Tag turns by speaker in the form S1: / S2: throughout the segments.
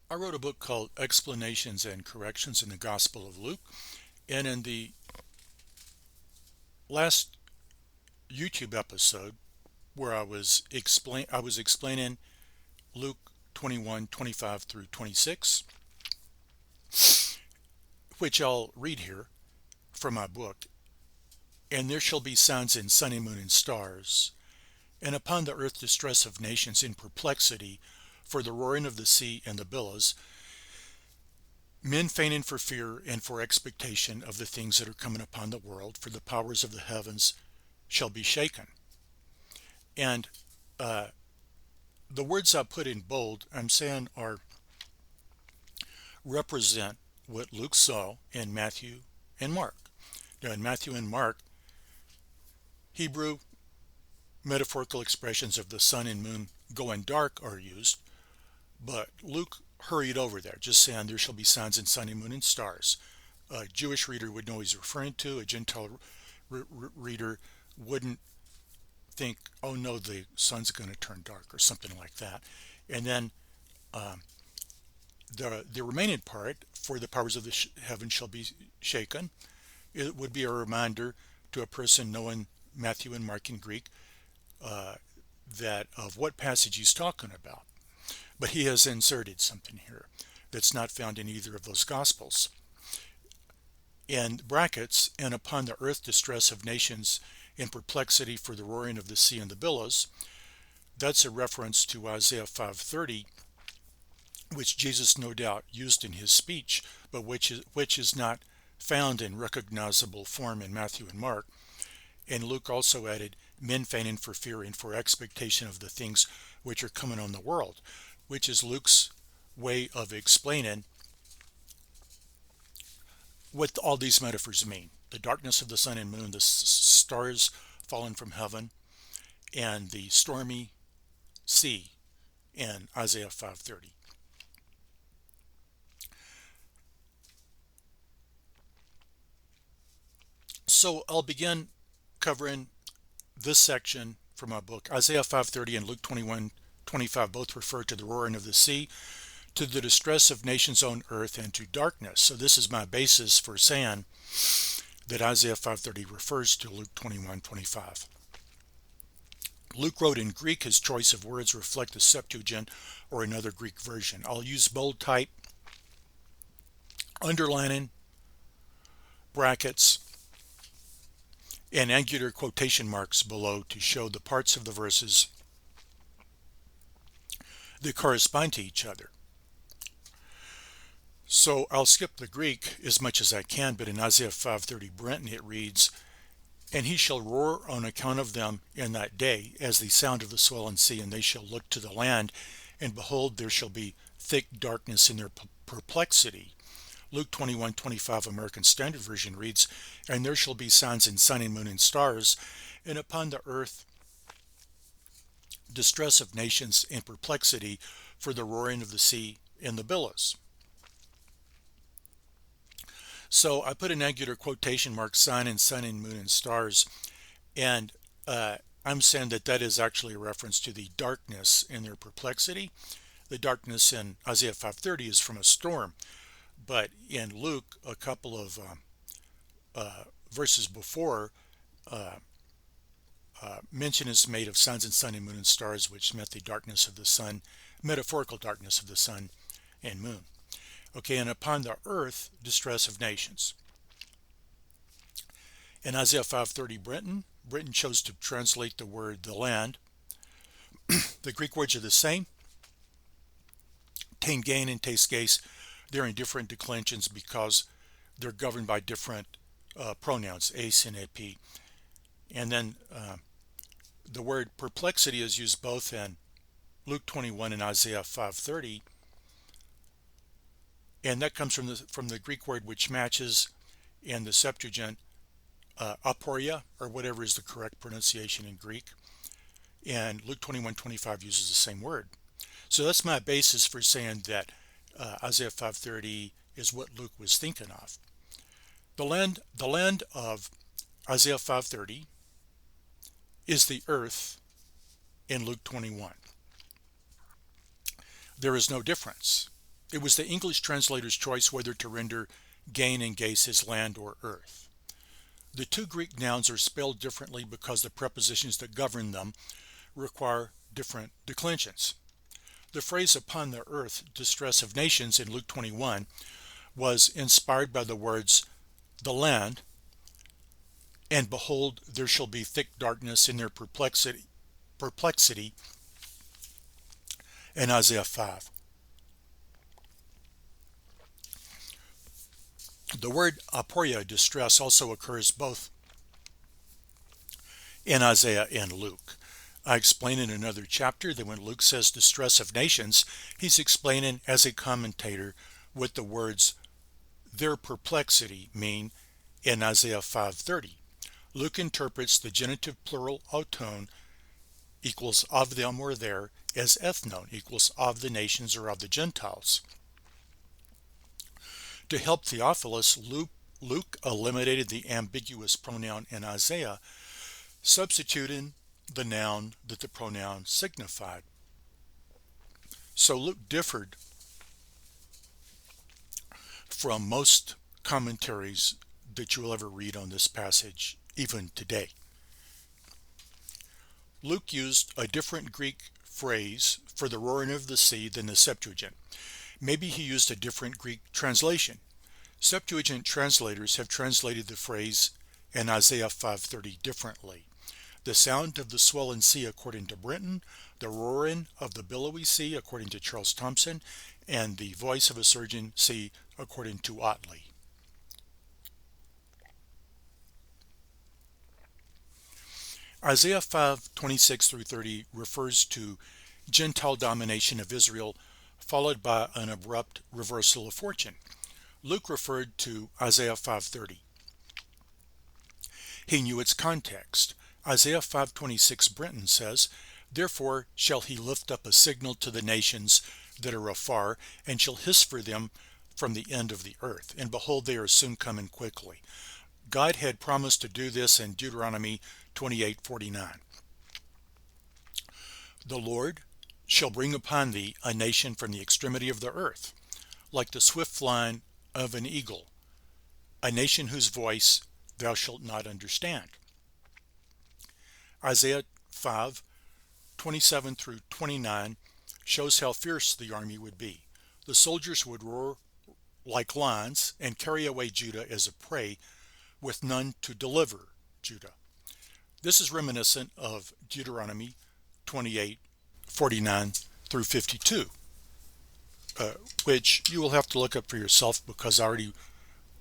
S1: I wrote a book called Explanations and Corrections in the Gospel of Luke, and in the last YouTube episode where I was explaining Luke 21:25 through 26, which I'll read here from my book. And there shall be signs in sun and moon and stars, and upon the earth distress of nations in perplexity, for the roaring of the sea and the billows, men fainting for fear and for expectation of the things that are coming upon the world, for the powers of the heavens shall be shaken. And the words I put in bold, I'm saying, are represent what Luke saw in Matthew and Mark. Now, in Matthew and Mark, Hebrew metaphorical expressions of the sun and moon going dark are used, but Luke hurried over there, just saying there shall be signs in sun and moon and stars. A Jewish reader would know he's referring to. A Gentile reader wouldn't think, oh no, the sun's going to turn dark or something like that. And then the remaining part, for the powers of the heaven shall be shaken, it would be a reminder to a person knowing Matthew and Mark in Greek that of what passage he's talking about. But he has inserted something here that's not found in either of those gospels. In brackets, and upon the earth distress of nations in perplexity for the roaring of the sea and the billows, that's a reference to Isaiah 5:30, which Jesus no doubt used in his speech, but which is not found in recognizable form in Matthew and Mark. And Luke also added, men fainting for fear and for expectation of the things which are coming on the world, which is Luke's way of explaining what all these metaphors mean. The darkness of the sun and moon, the stars falling from heaven, and the stormy sea in Isaiah 5:30. So I'll begin covering this section from my book. Isaiah 5:30 and Luke 21:25 both refer to the roaring of the sea, to the distress of nations on earth, and to darkness. So this is my basis for saying that Isaiah 5:30 refers to Luke 21:25. Luke wrote in Greek. His choice of words reflect the Septuagint or another Greek version. I'll use bold type, underlining, brackets, and angular quotation marks below to show the parts of the verses that correspond to each other. So I'll skip the Greek as much as I can, but in Isaiah 5:30 Brenton it reads, and he shall roar on account of them in that day, as the sound of the swelling sea, and they shall look to the land, and behold, there shall be thick darkness in their perplexity. Luke 21:25 American Standard Version reads, and there shall be signs in sun and moon and stars, and upon the earth distress of nations and perplexity for the roaring of the sea and the billows. So I put an angular quotation mark sign in sun and moon and stars, and I'm saying that that is actually a reference to the darkness in their perplexity. The darkness in Isaiah 5:30 is from a storm, but in Luke, a couple of verses before, mention is made of signs in sun and moon and stars, which meant the darkness of the sun, metaphorical darkness of the sun and moon. Okay, and upon the earth, distress of nations. In Isaiah 5:30 Brenton chose to translate the word the land. The Greek words are the same. Tengain and tesges, they're in different declensions because they're governed by different pronouns, as and ep. And then the word perplexity is used both in Luke 21 and Isaiah 5:30, and that comes from the Greek word which matches in the Septuagint, aporia, or whatever is the correct pronunciation in Greek. And Luke 21:25 uses the same word. So that's my basis for saying that Isaiah 5:30 is what Luke was thinking of. The land of Isaiah 5:30 is the earth in Luke 21. There is no difference. It was the English translator's choice whether to render gain and gase as land or earth. The two Greek nouns are spelled differently because the prepositions that govern them require different declensions. The phrase upon the earth, distress of nations in Luke 21 was inspired by the words the land, and behold there shall be thick darkness in their perplexity in Isaiah 5. The word aporia, distress, also occurs both in Isaiah and Luke. I explain in another chapter that when Luke says distress of nations, he's explaining as a commentator what the words their perplexity mean in Isaiah 5:30. Luke interprets the genitive plural auton equals of them or their as ethnon equals of the nations or of the Gentiles. To help Theophilus, Luke eliminated the ambiguous pronoun in Isaiah, substituting the noun that the pronoun signified. So Luke differed from most commentaries that you will ever read on this passage, even today. Luke used a different Greek phrase for the roaring of the sea than the Septuagint. Maybe he used a different Greek translation. Septuagint translators have translated the phrase in Isaiah 5:30 differently. The sound of the swelling sea according to Brenton, the roaring of the billowy sea according to Charles Thompson, and the voice of a surging sea according to Otley. Isaiah 5:26 through 30 refers to Gentile domination of Israel, followed by an abrupt reversal of fortune. Luke referred to Isaiah 5:30. He knew its context. Isaiah 5:26 Brenton says, therefore shall he lift up a signal to the nations that are afar, and shall hiss for them from the end of the earth. And behold, they are soon coming quickly. God had promised to do this in Deuteronomy 28:49. The Lord shall bring upon thee a nation from the extremity of the earth, like the swift flying of an eagle, a nation whose voice thou shalt not understand. Isaiah 5:27 through 29 shows how fierce the army would be. The soldiers would roar like lions and carry away Judah as a prey, with none to deliver Judah. This is reminiscent of Deuteronomy 28:49 through 52, which you will have to look up for yourself because I already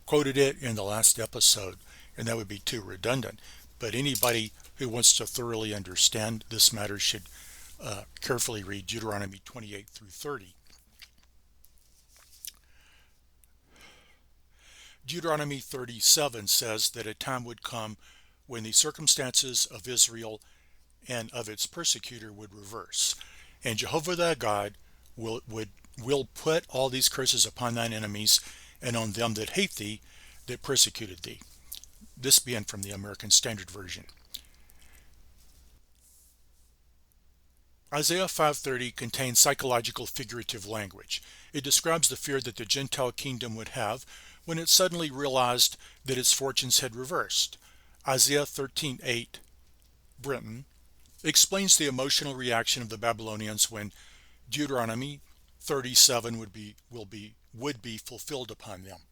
S1: quoted it in the last episode, and that would be too redundant. But anybody who wants to thoroughly understand this matter should carefully read Deuteronomy 28 through 30. Deuteronomy 37 says that a time would come when the circumstances of Israel and of its persecutor would reverse, and Jehovah thy God will put all these curses upon thine enemies and on them that hate thee, that persecuted thee. This being from the American Standard Version. Isaiah 5:30 contains psychological figurative language. It describes the fear that the Gentile kingdom would have when it suddenly realized that its fortunes had reversed. Isaiah 13:8, Brenton, explains the emotional reaction of the Babylonians when Deuteronomy 37 would be fulfilled upon them.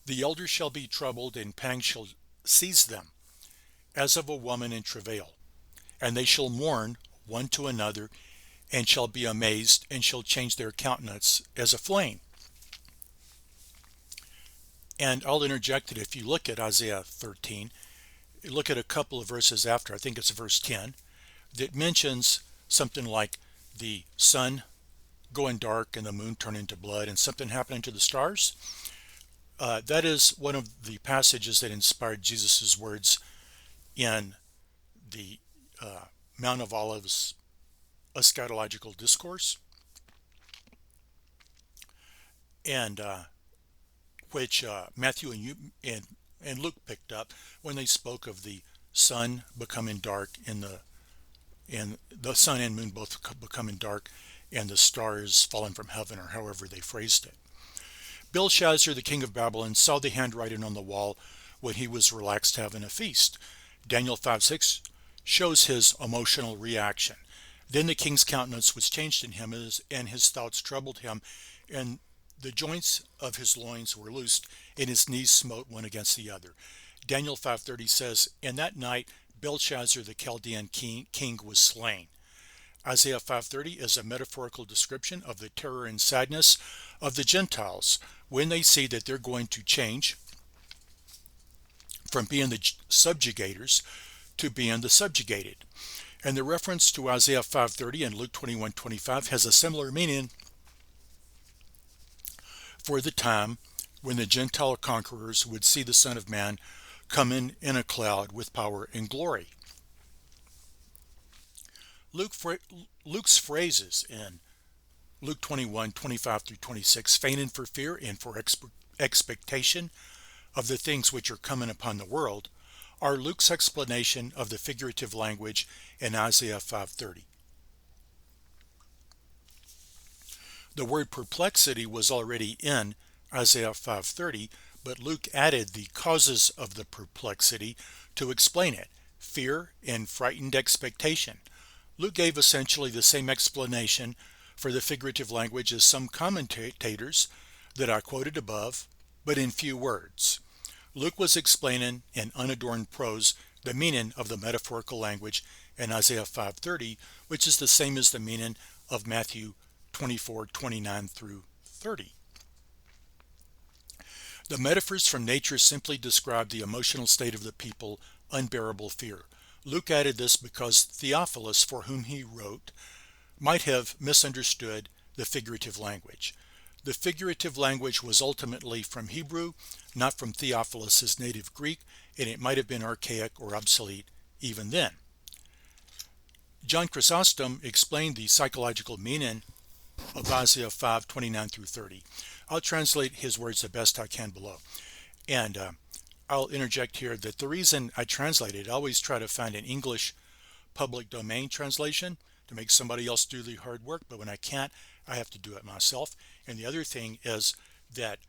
S1: The elders shall be troubled, and pangs shall seize them, as of a woman in travail. And they shall mourn one to another, and shall be amazed, and shall change their countenance as a flame. And I'll interject that if you look at Isaiah 13, look at a couple of verses after, I think it's verse 10, that mentions something like the sun going dark and the moon turning to blood and something happening to the stars. That is one of the passages that inspired Jesus' words in the Mount of Olives eschatological discourse, and which Matthew and Luke picked up when they spoke of the sun becoming dark and the sun and moon both becoming dark, and the stars fallen from heaven, or however they phrased it. Belshazzar, the king of Babylon, saw the handwriting on the wall when he was relaxed having a feast. Daniel 5:6 shows his emotional reaction. Then the king's countenance was changed in him, and his thoughts troubled him, and the joints of his loins were loosed, and his knees smote one against the other. Daniel 5:30 says, "In that night Belshazzar the Chaldean king was slain." Isaiah 5:30 is a metaphorical description of the terror and sadness of the Gentiles when they see that they're going to change from being the subjugators to being the subjugated. And the reference to Isaiah 5:30 and Luke 21:25 has a similar meaning for the time when the Gentile conquerors would see the Son of Man come in a cloud with power and glory. Luke's phrases in Luke 21:25 through 26, feigning for fear and for expectation of the things which are coming upon the world, are Luke's explanation of the figurative language in Isaiah 5:30. The word perplexity was already in Isaiah 5:30, but Luke added the causes of the perplexity to explain it: fear and frightened expectation. Luke gave essentially the same explanation for the figurative language as some commentators that I quoted above, but in few words. Luke was explaining in unadorned prose the meaning of the metaphorical language in Isaiah 5:30, which is the same as the meaning of Matthew 24:29 through 30. The metaphors from nature simply describe the emotional state of the people, unbearable fear. Luke added this because Theophilus, for whom he wrote, might have misunderstood the figurative language. The figurative language was ultimately from Hebrew, not from Theophilus' native Greek, and it might have been archaic or obsolete even then. John Chrysostom explained the psychological meaning of Isaiah 5:29 through 30. I'll translate his words the best I can below. And I'll interject here that the reason I translate it, I always try to find an English public domain translation to make somebody else do the hard work, but when I can't, I have to do it myself. And the other thing is that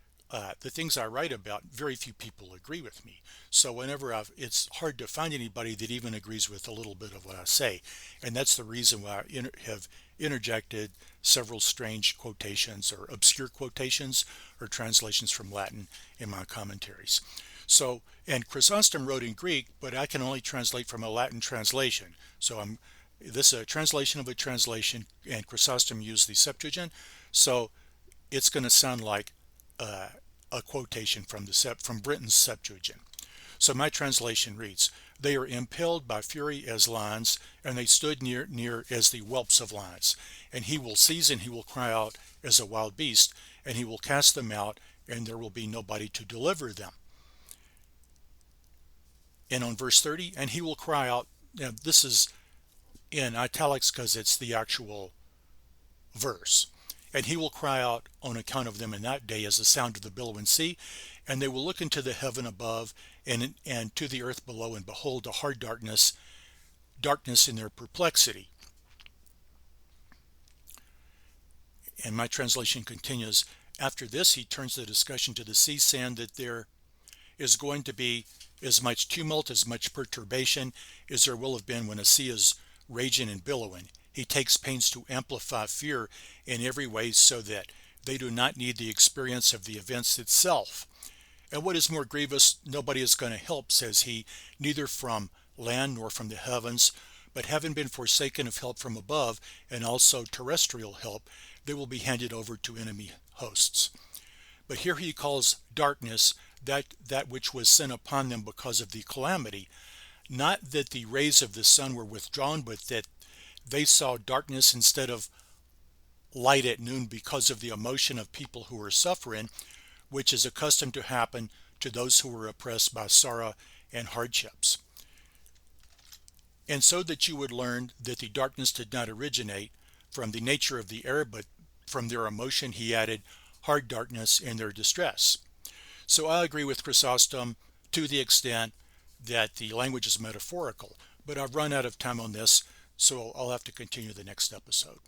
S1: the things I write about, very few people agree with me. So whenever it's hard to find anybody that even agrees with a little bit of what I say. And that's the reason why I have interjected several strange quotations or obscure quotations or translations from Latin in my commentaries. So, and Chrysostom wrote in Greek, but I can only translate from a Latin translation. So this is a translation of a translation, and Chrysostom used the Septuagint. So it's going to sound like a quotation from Britton's Septuagint. So my translation reads, "They are impelled by fury as lions, and they stood near as the whelps of lions. And he will seize and he will cry out as a wild beast, and he will cast them out, and there will be nobody to deliver them." And on verse 30, "And he will cry out," now this is in italics because it's the actual verse. "And he will cry out on account of them in that day as the sound of the billowing sea, and they will look into the heaven above and to the earth below, and behold a hard darkness in their perplexity." And my translation continues, "After this he turns the discussion to the sea, saying that there is going to be as much tumult, as much perturbation as there will have been when a sea is raging and billowing. He takes pains to amplify fear in every way so that they do not need the experience of the events itself. And what is more grievous, nobody is going to help, says he, neither from land nor from the heavens, but having been forsaken of help from above, and also terrestrial help, they will be handed over to enemy hosts. But here he calls darkness that which was sent upon them because of the calamity, not that the rays of the sun were withdrawn, but that they saw darkness instead of light at noon because of the emotion of people who were suffering, which is accustomed to happen to those who were oppressed by sorrow and hardships. And so that you would learn that the darkness did not originate from the nature of the air, but from their emotion, he added hard darkness in their distress." So I agree with Chrysostom to the extent that the language is metaphorical, but I've run out of time on this, so I'll have to continue the next episode.